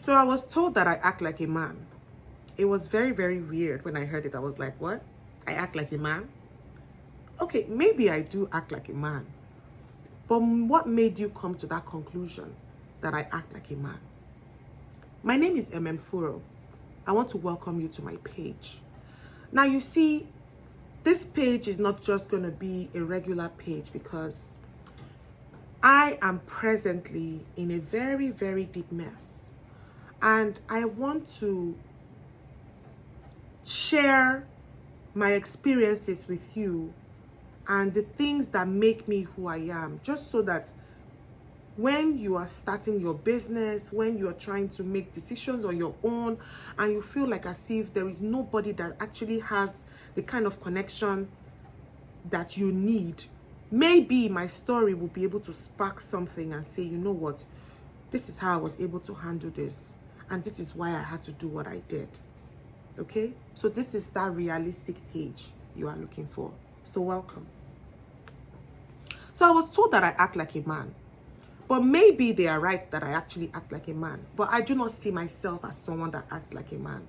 So I was told that I act like a man. It was very, very weird when I heard it. I was like, what? I act like a man? Okay, maybe I do act like a man. But what made you come to that conclusion that I act like a man? My name is Furo. I want to welcome you to my page. Now you see, this page is not just going to be a regular page because I am presently in a very, very deep mess. And I want to share my experiences with you and the things that make me who I am, just so that when you are starting your business, when you are trying to make decisions on your own, and you feel like as if there is nobody that actually has the kind of connection that you need, maybe my story will be able to spark something and say, you know what, this is how I was able to handle this, and this is why I had to do what I did. Okay? So this is that realistic page you are looking for. So welcome. So I was told that I act like a man. But maybe they are right that I actually act like a man. But I do not see myself as someone that acts like a man.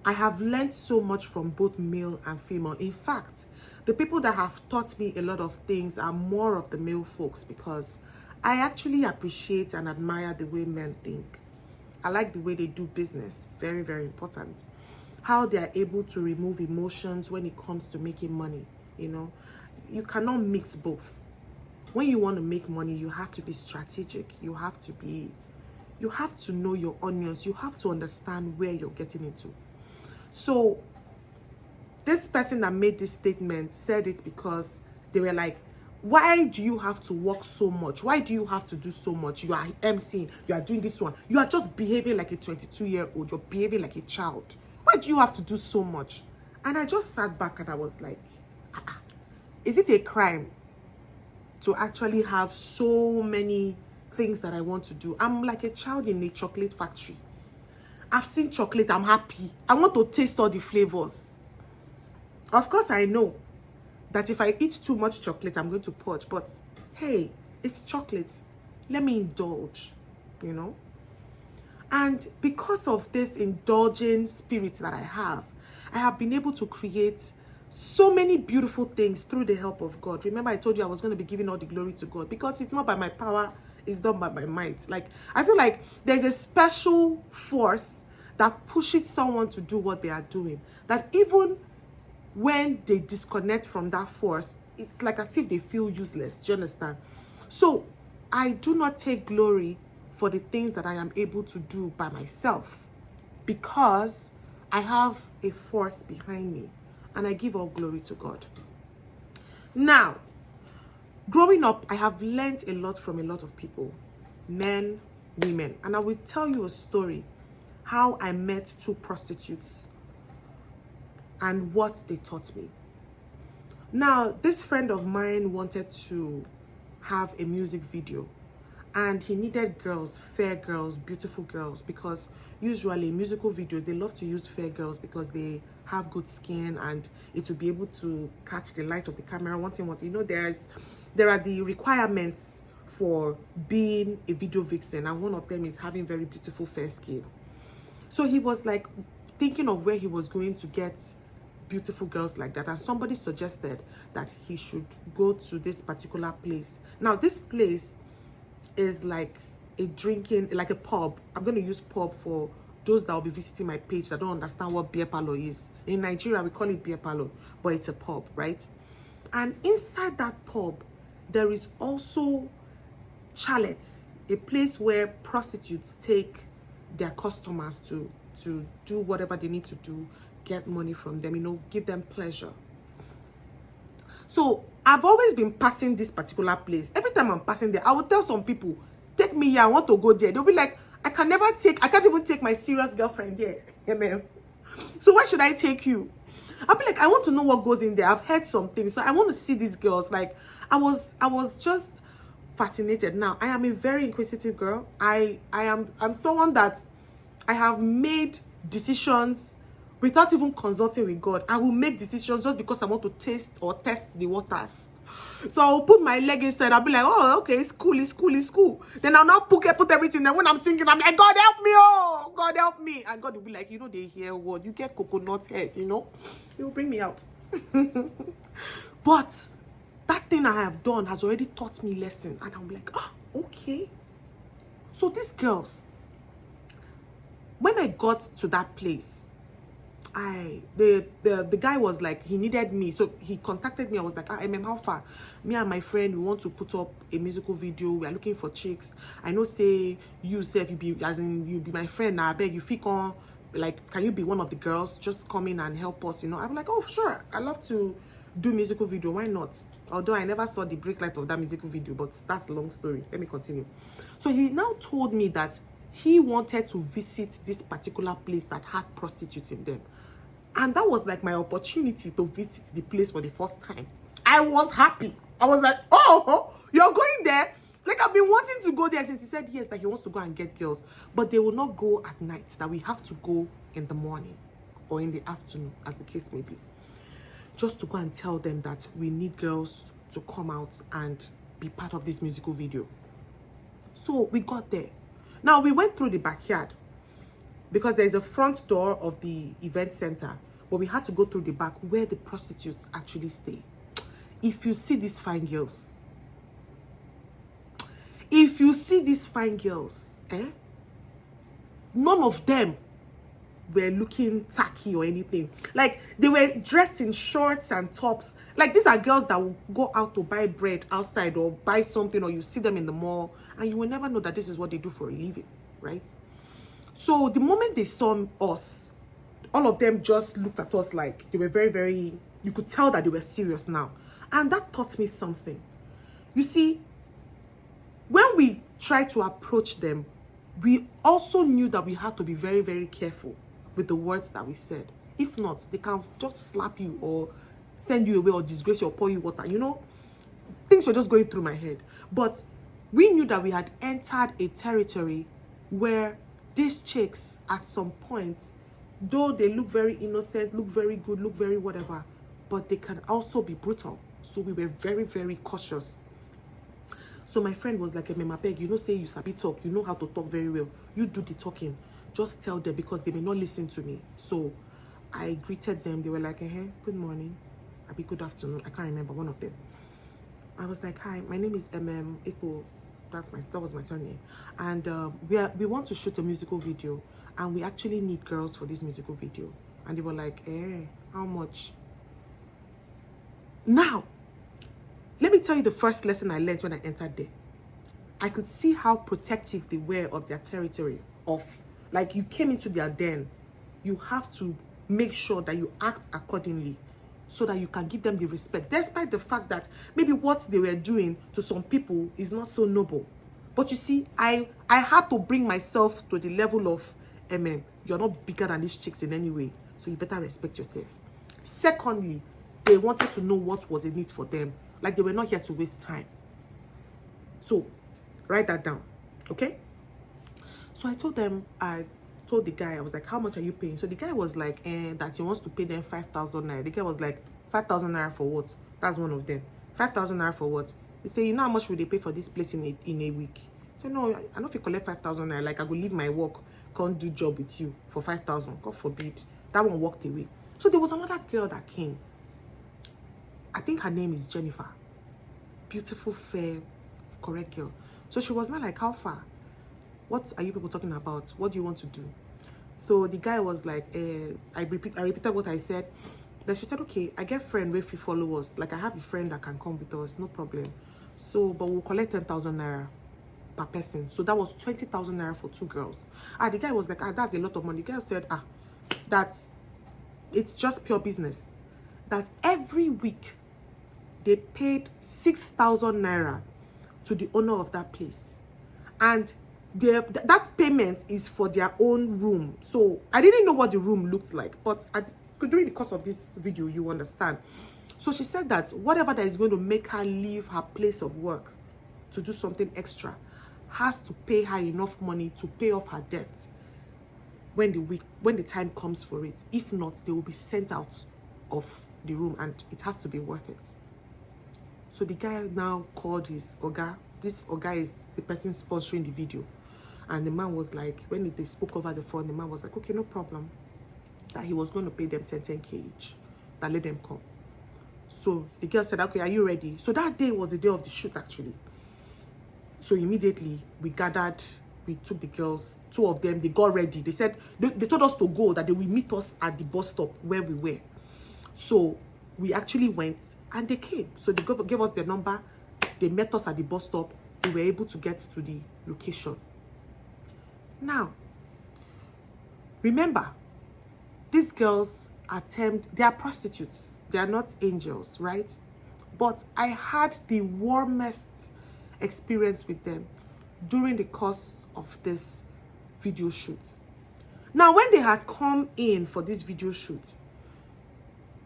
I have learned so much from both male and female. In fact, the people that have taught me a lot of things are more of the male folks, because I actually appreciate and admire the way men think. I like the way they do business. Very, very important. How they are able to remove emotions when it comes to making money. You know, you cannot mix both. When you want to make money, you have to be strategic. You have to know your onions. You have to understand where you're getting into. So this person that made this statement said it because they were like, why do you have to work so much? Why do you have to do so much? You are emceeing, you are doing this one. You are just behaving like a 22-year-old. You're behaving like a child. Why do you have to do so much? And I just sat back and I was like, is it a crime to actually have so many things that I want to do? I'm like a child in a chocolate factory. I've seen chocolate, I'm happy. I want to taste all the flavors. Of course, I know that if I eat too much chocolate, I'm going to purge. But hey, it's chocolate. Let me indulge, you know? And because of this indulging spirit that I have been able to create so many beautiful things through the help of God. Remember, I told you I was going to be giving all the glory to God, because it's not by my power, it's done by my might. Like, I feel like there's a special force that pushes someone to do what they are doing, that even when they disconnect from that force, it's like as if they feel useless. Do you understand? So I do not take glory for the things that I am able to do by myself, because I have a force behind me. And I give all glory to God. Now, growing up, I have learned a lot from a lot of people, men, women. And I will tell you a story, how I met two prostitutes and what they taught me. Now, this friend of mine wanted to have a music video, and he needed girls, fair girls, beautiful girls, because usually in musical videos, they love to use fair girls because they have good skin and it will be able to catch the light of the camera. One thing, you know, there are the requirements for being a video vixen, and one of them is having very beautiful fair skin. So he was like thinking of where he was going to get beautiful girls like that, and somebody suggested that he should go to this particular place. Now this place is like a drinking, like a pub. I'm going to use pub for those that will be visiting my page that don't understand what beer parlor is. In Nigeria, we call it beer parlor, but it's a pub, right? And inside that pub, there is also chalets, a place where prostitutes take their customers to do whatever they need to do, get money from them, you know, give them pleasure. So I've always been passing this particular place. Every time I'm passing there, I will tell some people, take me here, I want to go there. They'll be like, I can't even take my serious girlfriend there. Amen. So why should I take you? I'll be like, I want to know what goes in there. I've heard some things, so I want to see these girls. Like, I was just fascinated. Now, I am a very inquisitive girl. I'm someone that I have made decisions without even consulting with God. I will make decisions just because I want to taste or test the waters. So I'll put my leg inside. I'll be like, oh, okay, it's cool, it's cool, it's cool. Then I'll now put everything. Then when I'm singing, I'm like, God help me, oh, God help me. And God will be like, they hear what? You get coconut head, He will bring me out. But that thing I have done has already taught me lesson. And I'm like, okay. So these girls, when I got to that place, the guy was like, he needed me, so he contacted me. I was like, how far? Me and my friend, we want to put up a musical video. We are looking for chicks. I know, say you self, you be my friend now. I beg you, on, like, can you be one of the girls? Just come in and help us. I'm like, oh sure, I love to do musical video. Why not? Although I never saw the break light of that musical video, but that's a long story. Let me continue. So he now told me that he wanted to visit this particular place that had prostitutes in them. And that was like my opportunity to visit the place for the first time. I was happy. I was like, oh, you're going there? Like, I've been wanting to go there since he said yes, that he wants to go and get girls. But they will not go at night, that we have to go in the morning or in the afternoon, as the case may be. Just to go and tell them that we need girls to come out and be part of this musical video. So we got there. Now, we went through the backyard, because there's a front door of the event center, but we had to go through the back where the prostitutes actually stay. If you see these fine girls, none of them were looking tacky or anything. Like, they were dressed in shorts and tops. Like, these are girls that will go out to buy bread outside or buy something, or you see them in the mall, and you will never know that this is what they do for a living, right? So the moment they saw us, all of them just looked at us like they were very, very, you could tell that they were serious now. And that taught me something. You see, when we tried to approach them, we also knew that we had to be very, very careful with the words that we said. If not, they can just slap you or send you away or disgrace you or pour you water. Things were just going through my head. But we knew that we had entered a territory where these chicks, at some point, though they look very innocent, look very good, look very whatever, but they can also be brutal. So we were very, very cautious. So my friend was like, Mama Peg, say you sabi talk, you know how to talk very well. You do the talking. Just tell them, because they may not listen to me. So I greeted them. They were like, good morning. Abi good afternoon. I can't remember, one of them. I was like, hi, my name is Eko. That was my surname. And we want to shoot a musical video, and we actually need girls for this musical video. And they were like, how much? Now, let me tell you the first lesson I learned when I entered there. I could see how protective they were of their territory. Like, you came into their den, you have to make sure that you act accordingly, so that you can give them the respect, despite the fact that maybe what they were doing to some people is not so noble. But you see, I had to bring myself to the level of, you're not bigger than these chicks in any way, so you better respect yourself. Secondly, they wanted to know what was in it for them. Like, they were not here to waste time. So, write that down, okay? So I told the guy, I was like, how much are you paying? So the guy was like, that he wants to pay them 5,000 naira. The guy was like, 5,000 naira for what? That's one of them. 5,000 naira for what? He said, how much will they pay for this place in a week? So no, I know if you collect 5,000 naira, like, I go leave my work, can't do job with you for 5,000. God forbid. That one walked away. So there was another girl that came. I think her name is Jennifer. Beautiful, fair, correct girl. So she was not like, how far? What are you people talking about? What do you want to do? So the guy was like, I repeated what I said. Then she said, okay, I get friend where you follow us. Like, I have a friend that can come with us, no problem. So, but we'll collect 10,000 naira per person. So that was 20,000 naira for 2 girls. The guy was like, that's a lot of money. The girl said, it's just pure business. That every week they paid 6,000 naira to the owner of that place. And that payment is for their own room. So I didn't know what the room looked like, but during the course of this video, you understand. So she said that whatever that is going to make her leave her place of work to do something extra has to pay her enough money to pay off her debt when the time comes for it. If not, they will be sent out of the room, and it has to be worth it. So the guy now called his Oga. This Oga is the person sponsoring the video. And the man was like, when they spoke over the phone, the man was like, okay, no problem. That he was going to pay them 10k each. That let them come. So the girl said, okay, are you ready? So that day was the day of the shoot, actually. So immediately we gathered, we took the girls, 2 of them, they got ready. They said, they told us to go, that they will meet us at the bus stop where we were. So we actually went and they came. So they gave us their number. They met us at the bus stop. We were able to get to the location. Now, remember, these girls they are prostitutes. They are not angels, right? But I had the warmest experience with them during the course of this video shoot. Now, when they had come in for this video shoot,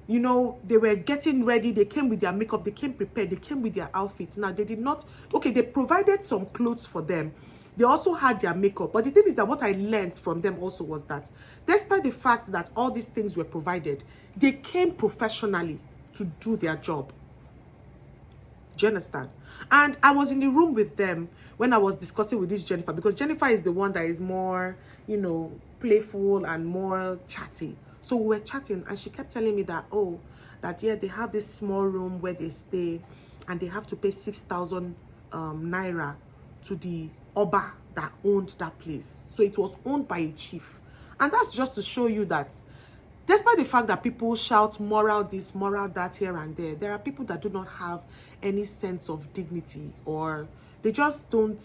you know, they were getting ready. They came with their makeup. They came prepared. They came with their outfits. Now, they did not... Okay, they provided some clothes for them. They also had their makeup. But the thing is that what I learned from them also was that despite the fact that all these things were provided, they came professionally to do their job. Do you understand? And I was in the room with them when I was discussing with this Jennifer, because Jennifer is the one that is more, you know, playful and more chatty. So we were chatting and she kept telling me that, oh, that yeah, they have this small room where they stay and they have to pay 6,000 naira to the Oba that owned that place. So it was owned by a chief. And that's just to show you that despite the fact that people shout moral this, moral that here and there are people that do not have any sense of dignity, or they just don't,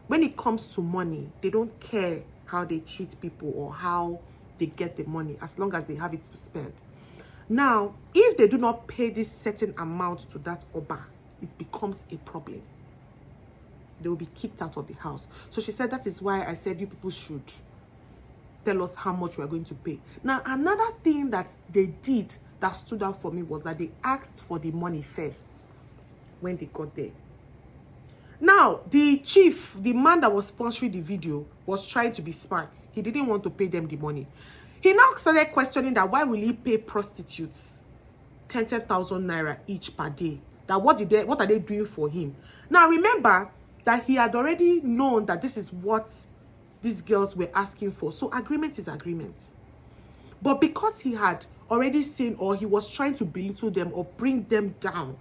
when it comes to money, they don't care how they treat people or how they get the money, as long as they have it to spend. Now, if they do not pay this certain amount to that Oba, it becomes a problem. They will be kicked out of the house. So she said, that is why I said you people should tell us how much we are going to pay. Now, another thing that they did that stood out for me was that they asked for the money first when they got there. Now, the chief, the man that was sponsoring the video, was trying to be smart. He didn't want to pay them the money. He now started questioning that why will he pay prostitutes 10,000 naira each per day? That what are they doing for him? Now, remember that he had already known that this is what these girls were asking for. So agreement is agreement. But because he had already seen, or he was trying to belittle them or bring them down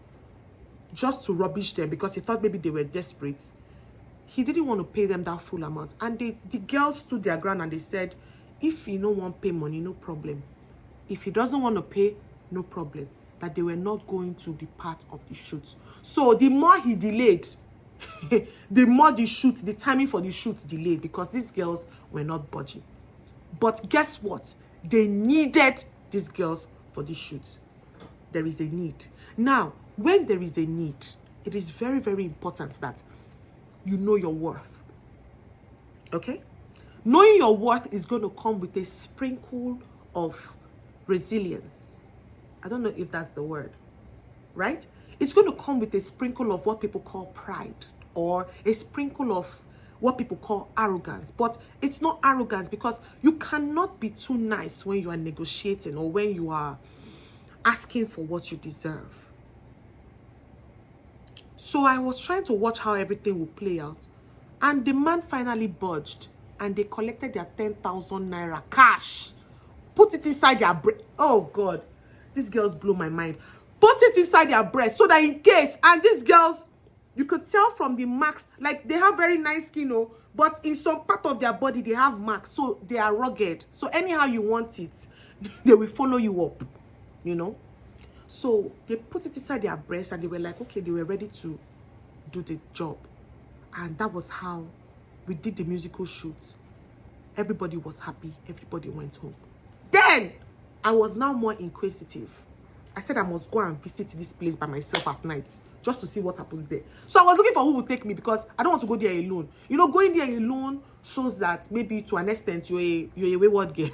just to rubbish them because he thought maybe they were desperate, he didn't want to pay them that full amount. And the girls stood their ground and they said, if he don't want to pay money, no problem. If he doesn't want to pay, no problem. That they were not going to be part of the shoot. So the more he delayed, the more the timing for the shoot delayed, because these girls were not budging. But guess what? They needed these girls for the shoot. There is a need. Now, when there is a need, it is very, very important that you know your worth. Okay? Knowing your worth is going to come with a sprinkle of resilience. I don't know if that's the word, right? It's going to come with a sprinkle of what people call pride, or a sprinkle of what people call arrogance. But it's not arrogance, because you cannot be too nice when you are negotiating or when you are asking for what you deserve. So I was trying to watch how everything would play out. And the man finally budged, and they collected their 10,000 naira cash. Put it inside their breast. Oh God, these girls blow my mind. Put it inside their breast so that in case, and these girls, you could tell from the marks, like they have very nice skin, but in some part of their body, they have marks. So they are rugged. So anyhow you want it, they will follow you up, you know. So they put it inside their breast and they were like, okay, they were ready to do the job. And that was how we did the musical shoot. Everybody was happy. Everybody went home. Then I was now more inquisitive. I said I must go and visit this place by myself at night just to see what happens there. So I was looking for who would take me, because I don't want to go there alone. You know, going there alone shows that maybe to an extent you're a wayward girl.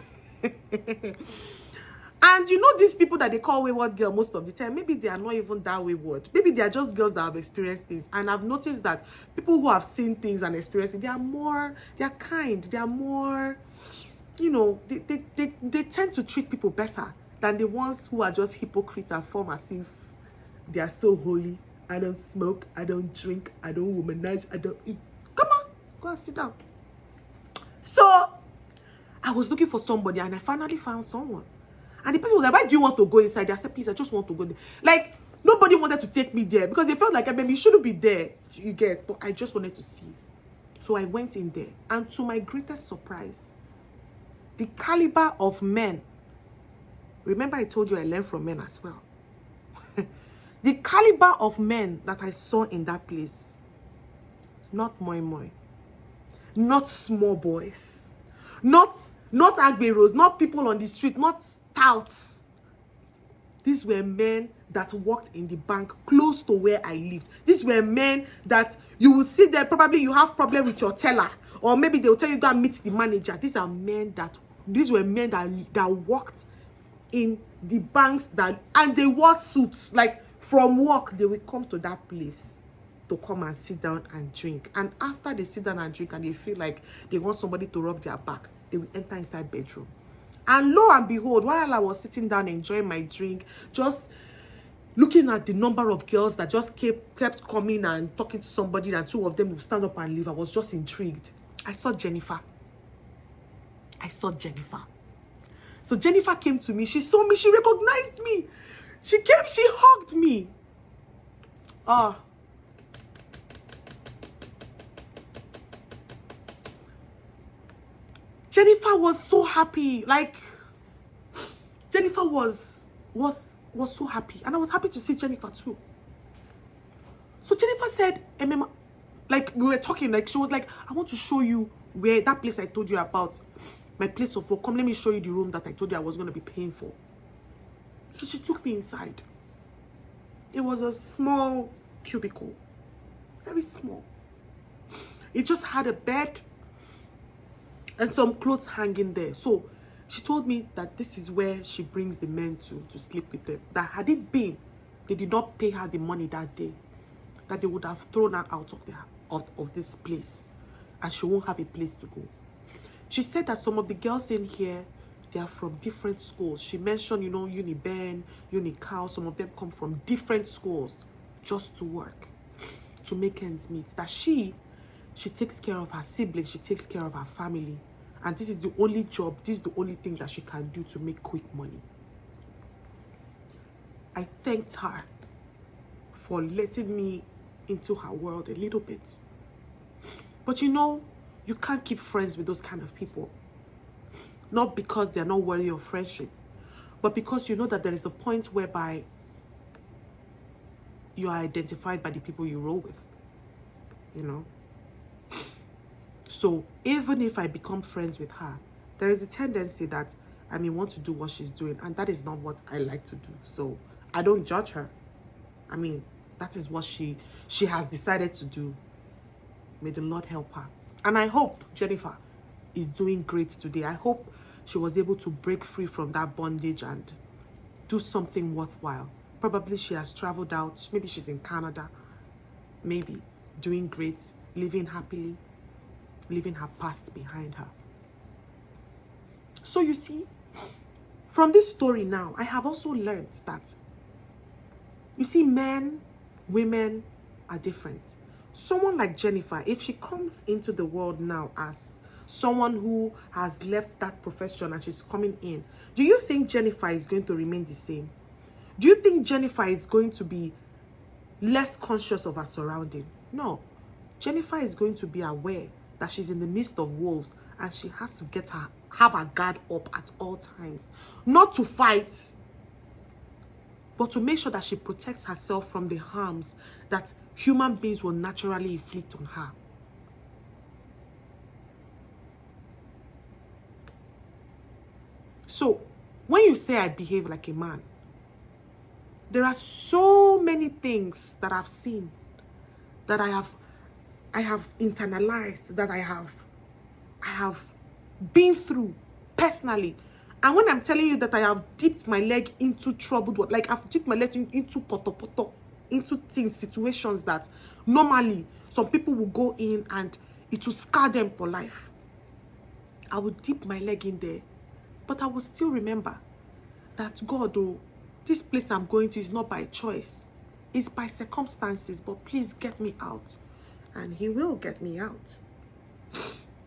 And you know, these people that they call wayward girl most of the time, maybe they are not even that wayward. Maybe they are just girls that have experienced things. And I've noticed that people who have seen things and experienced it, they are kind, they are more, you know, they tend to treat people better than the ones who are just hypocrites and form as if they are so holy. I don't smoke, I don't drink, I don't womanize, I don't eat. Come on, go and sit down. So I was looking for somebody and I finally found someone. And the person was like, why do you want to go inside? I said, please, I just want to go there. Like, nobody wanted to take me there because they felt like, maybe you shouldn't be there, you get. But I just wanted to see. So I went in there. And to my greatest surprise, the caliber of men, remember I told you I learned from men as well. The caliber of men that I saw in that place, not moi moi, not small boys, not agberos, not people on the street, not touts. These were men that worked in the bank close to where I lived. These were men that you will see there, probably you have problem with your teller, or maybe they will tell you go and meet the manager. These were men that worked in the banks and they wore suits. Like from work, they will come to that place to come and sit down and drink. And after they sit down and drink and they feel like they want somebody to rub their back, they will enter inside bedroom. And lo and behold, while I was sitting down enjoying my drink, just looking at the number of girls that just kept coming and talking to somebody, and two of them would stand up and leave, I was just intrigued. I saw Jennifer. So Jennifer came to me. She saw me. She recognized me. She came. She hugged me. Jennifer was so happy. Like, Jennifer was so happy. And I was happy to see Jennifer too. So Jennifer said, like, we were talking, like, she was like, I want to show you where that place I told you about, my place of work. Come, let me show you the room that I told you I was going to be paying for. So she took me inside. It was a small cubicle. Very small. It just had a bed and some clothes hanging there. So she told me that this is where she brings the men to sleep with them. That had it been, they did not pay her the money that day, that they would have thrown her out of this place. And she won't have a place to go. She said that some of the girls in here, they are from different schools. She mentioned, you know, Uniben, Unical. Some of them come from different schools just to work, to make ends meet. That she takes care of her siblings. She takes care of her family. And this is the only job, this is the only thing that she can do to make quick money. I thanked her for letting me into her world a little bit. But you know, you can't keep friends with those kind of people. Not because they're not worthy of friendship, but because you know that there is a point whereby you are identified by the people you roll with, you know. So even if I become friends with her, there is a tendency that I may want to do what she's doing, and that is not what I like to do. So I don't judge her. I mean, that is what she has decided to do. May the Lord help her. And I hope Jennifer is doing great today. I hope she was able to break free from that bondage and do something worthwhile. Probably she has traveled out. Maybe she's in Canada. Maybe doing great, living happily, leaving her past behind her. So you see, from this story now, I have also learned that, you see, men, women are different. Someone like Jennifer, if she comes into the world now as someone who has left that profession and she's coming in, do you think Jennifer is going to remain the same? Do you think Jennifer is going to be less conscious of her surrounding? No. Jennifer is going to be aware that she's in the midst of wolves and she has to have her guard up at all times. Not to fight, but to make sure that she protects herself from the harms that human beings will naturally inflict on her. So, when you say I behave like a man, there are so many things that I've seen, that I have internalized, that I have been through personally. And when I'm telling you that I have dipped my leg into troubled water, like I've dipped my leg into poto, into things, situations that normally some people will go in and it will scar them for life. I will dip my leg in there, but I will still remember that God, oh, this place I'm going to is not by choice. It's by circumstances, but please get me out. And he will get me out.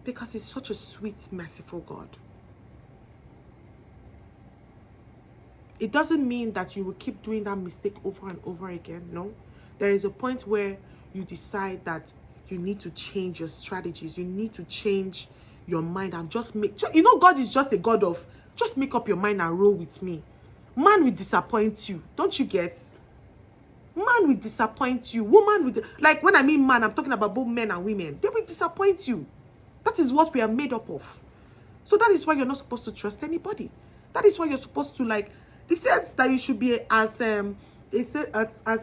Because he's such a sweet, merciful God. It doesn't mean that you will keep doing that mistake over and over again. No. There is a point where you decide that you need to change your strategies. You need to change your mind and just make... You know, God is just a God of... Just make up your mind and roll with me. Man will disappoint you. Don't you get? Man will disappoint you. Woman will... Like, when I mean man, I'm talking about both men and women. They will disappoint you. That is what we are made up of. So that is why you're not supposed to trust anybody. That is why you're supposed to, like... It says that you should be as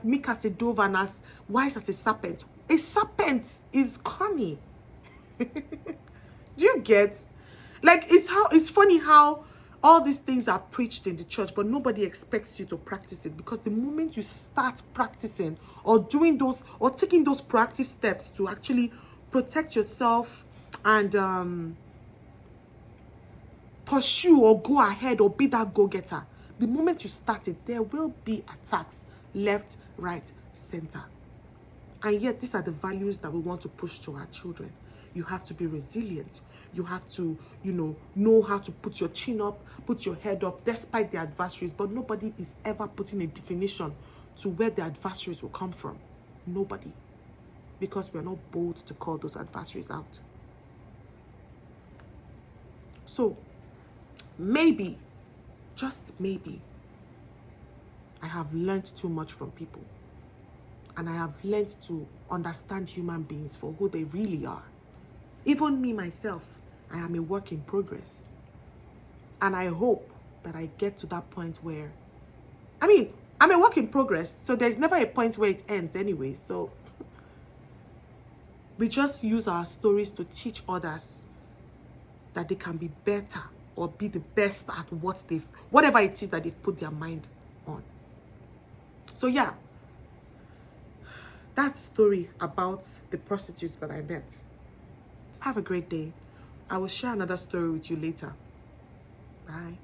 meek as a dove and as wise as a serpent. A serpent is cunning. Do you get? Like, it's funny how all these things are preached in the church, but nobody expects you to practice it, because the moment you start practicing or doing those or taking those proactive steps to actually protect yourself and pursue or go ahead or be that go-getter, the moment you start it, there will be attacks left, right, center. And yet, these are the values that we want to push to our children. You have to be resilient. You have to, know how to put your chin up, put your head up, despite the adversaries. But nobody is ever putting a definition to where the adversaries will come from. Nobody. Because we're not bold to call those adversaries out. So, maybe, just maybe, I have learned too much from people. And I have learned to understand human beings for who they really are. Even me, myself, I am a work in progress. And I hope that I get to that point where... I'm a work in progress, so there's never a point where it ends anyway. So, we just use our stories to teach others that they can be better or be the best at whatever it is that they've put their mind on. So yeah, that's the story about the prostitutes that I met. Have a great day. I will share another story with you later. Bye.